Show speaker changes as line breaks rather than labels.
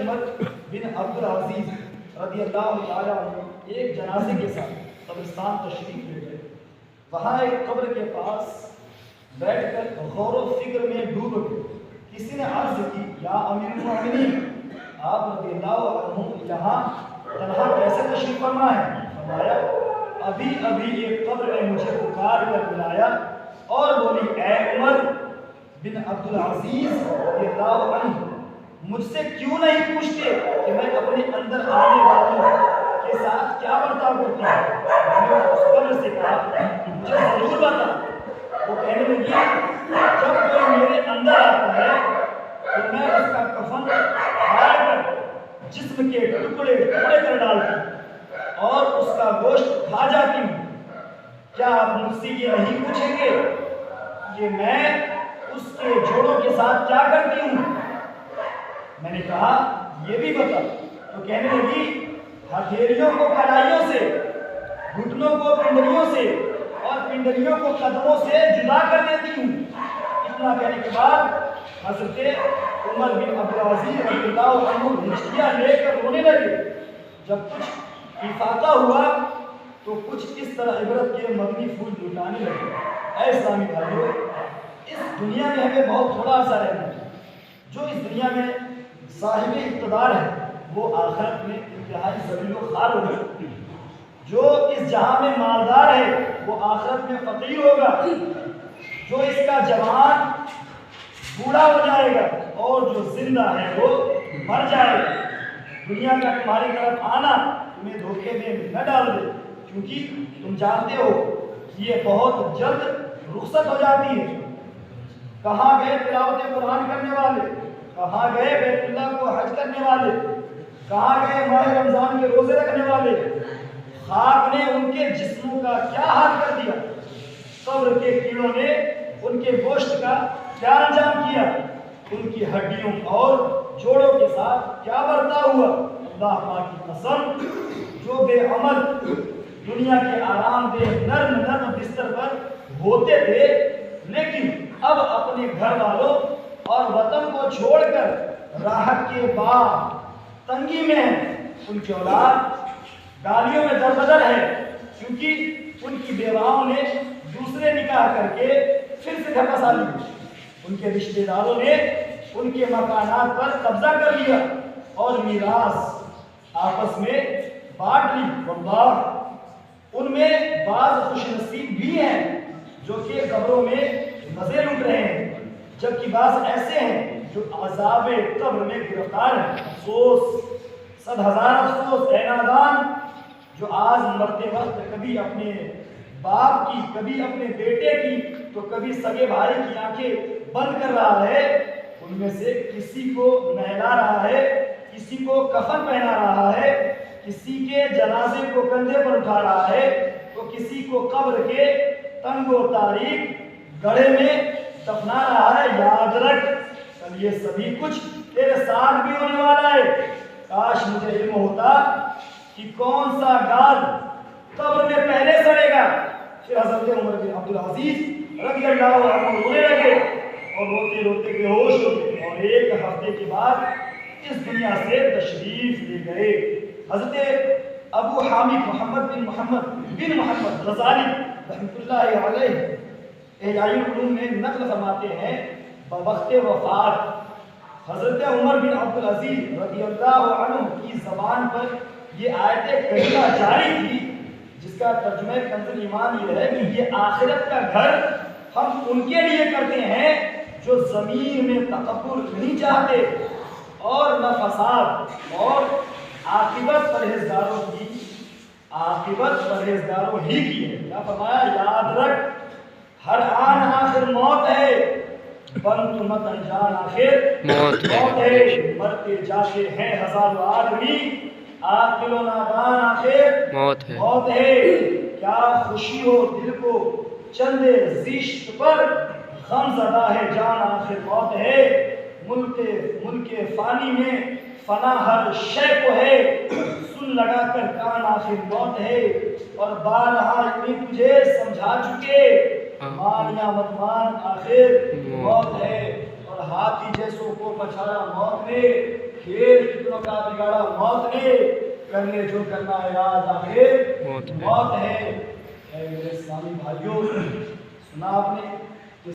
عمر بن عبد العزیز رضی اللہ تعالیٰ عنہ ایک جنازے کے ساتھ قبرستان تشریف لے گئے۔ وہاں ایک قبر کے پاس بیٹھ کر غور و فکر میں ڈوب گئے۔ کسی نے عرض کی، یا امیر المومنین، آپ رضی اللہ عنہ یہاں تنہا کیسے تشریف فرما ہے؟ فرمایا، ابھی ابھی ایک قبر نے مجھے پکار کر بلایا اور بولی، اے عمر بن عبد العزیز رضی اللہ عنہ، مجھ سے کیوں نہیں پوچھتے کہ میں اپنے اندر آنے والوں کے ساتھ کیا برتاؤ کرتا ہوں؟ میں نے اس قبر سے کہا، مجھے ضرور بتا۔ وہ کہنے لگی، جب کوئی میرے اندر آتا ہے تو میں اس کا کفن پھاڑ کر جسم کے ٹکڑے ٹکڑے کر ڈالتی ہوں اور اس کا گوشت کھا جاتی ہوں۔ کیا آپ مجھ سے یہ نہیں پوچھیں گے کہ میں اس کے جوڑوں کے ساتھ کیا کرتی ہوں؟ میں نے کہا، یہ بھی بتا۔ تو کہنے لگی، ہتھیلیوں کو کلائیوں سے، گھٹنوں کو پنڈلیوں سے اور پنڈلیوں کو قدموں سے جدا کر دیتی ہوں۔ اتنا کہنے کے بعد حضرت عمر بن عبد العزیز رضی اللہ عنہ ہچکیاں لے کر رونے لگے۔ جب کچھ افاقہ ہوا تو کچھ اس طرح عبرت کے مدنی پھول لٹانے لگے۔ اے اسلامی بھائیو، اس دنیا میں ہمیں بہت تھوڑا سا رہنا ہے۔ جو اس دنیا میں صاحب اقتدار ہے وہ آخرت میں انتہائی ذلیل و خوار ہوگا۔ جو اس جہاں میں مالدار ہے وہ آخرت میں فقیر ہوگا۔ جو اس کا جوان بوڑھا ہو جائے گا اور جو زندہ ہے وہ مر جائے گا۔ دنیا کا تمہاری طرف آنا تمہیں دھوکے میں نہ ڈال دے، کیونکہ تم جانتے ہو کہ یہ بہت جلد رخصت ہو جاتی ہے۔ کہاں گئے تلاوت قرآن کرنے والے؟ کہاں گئے بیت اللہ کو حج کرنے والے؟ کہاں گئے ماہ رمضان کے روزے رکھنے والے؟ خاک نے ان کے جسموں کا کیا حال کر دیا؟ قبر کے کیڑوں نے ان کے گوشت کا کیا انجام کیا؟ ان کی ہڈیوں اور جوڑوں کے ساتھ کیا برتا ہوا؟ اللہ پاک کی قسم، جو بے عمل دنیا کے آرام دہ نرم نرم بستر پر ہوتے تھے لیکن اب اپنے گھر والوں اور وطن کو چھوڑ کر راحت کے بعد تنگی میں ہیں، ان کی اولاد گالیوں میں دربدر ہے، کیونکہ ان کی بیواؤں نے دوسرے نکاح کر کے پھر سے ڈھکا لی۔ ان کے رشتہ داروں نے ان کے مکانات پر قبضہ کر لیا اور میراث آپس میں بانٹ لی۔ واللہ ان میں بعض خوش نصیب بھی ہیں جو کہ قبروں میں مزے لوٹ رہے ہیں، جبکہ بعض ایسے ہیں جو عذاب قبر میں گرفتار ہیں۔ افسوس، صد ہزار افسوس اے نادان، جو آج مرتے وقت کبھی اپنے باپ کی، کبھی اپنے بیٹے کی، تو کبھی سگے بھائی کی آنکھیں بند کر رہا ہے۔ ان میں سے کسی کو نہلا رہا ہے، کسی کو کفن پہنا رہا ہے، کسی کے جنازے کو کندھے پر اٹھا رہا ہے، تو کسی کو قبر کے تنگ و تاریک گڑھے میں دفنا رہا ہے۔ یاد رکھ، کل یہ سبھی کچھ تیرے ساتھ بھی ہونے والا ہے۔ کاش مجھے علم ہوتا کہ کون سا گال قبر میں پہلے سڑے گا۔ پھر حضرت عمر بن عبد العزیز رضی اللہ عنہ رونے لگے اور روتے روتے بے ہوش ہو گئے اور ایک ہفتے کے بعد اس دنیا سے تشریف لے گئے۔ حضرت ابو حامد محمد بن محمد غزالی رحمۃ اللہ علیہ احیاء العلوم میں نقل فرماتے ہیں، بوقت وفات حضرت عمر بن عبد العزیز رضی اللہ عنہ کی زبان پر یہ آیت کریمہ جاری تھی، جس کا ترجمہ کنز ایمان یہ ہے کہ یہ آخرت کا گھر ہم ان کے لیے کرتے ہیں جو زمین میں تکبر نہیں چاہتے اور نہ فساد، اور عاقبت پرہیزگاروں ہی کی ہے۔ کیا فرمایا؟ یاد رکھ، ہر آن آخر موت ہے، بن مت انجان آخر موت ہے۔ مرتے جاتے ہیں ہزاروں آدمی، عاقل و نادان آخر موت ہے۔ کیا خوشی ہو دل کو چند زشت پر، غم زدہ ہے جان آخر موت ہے۔ ملک فانی میں فنا ہر شے کو ہے، سن لگا کر کان آخر موت ہے۔ اور بارہا اتنی تجھے سمجھا چکے، مان یا مت مان آخر موت ہے۔ اور ہاتھی جیسوں کو پچھاڑا موت نے، کھیل کتنوں کا بگاڑا موت نے، کر لے جو کرنا ہے آج آخر موت ہے۔ اے میرے اسلامی بھائیوں، سنا آپ نے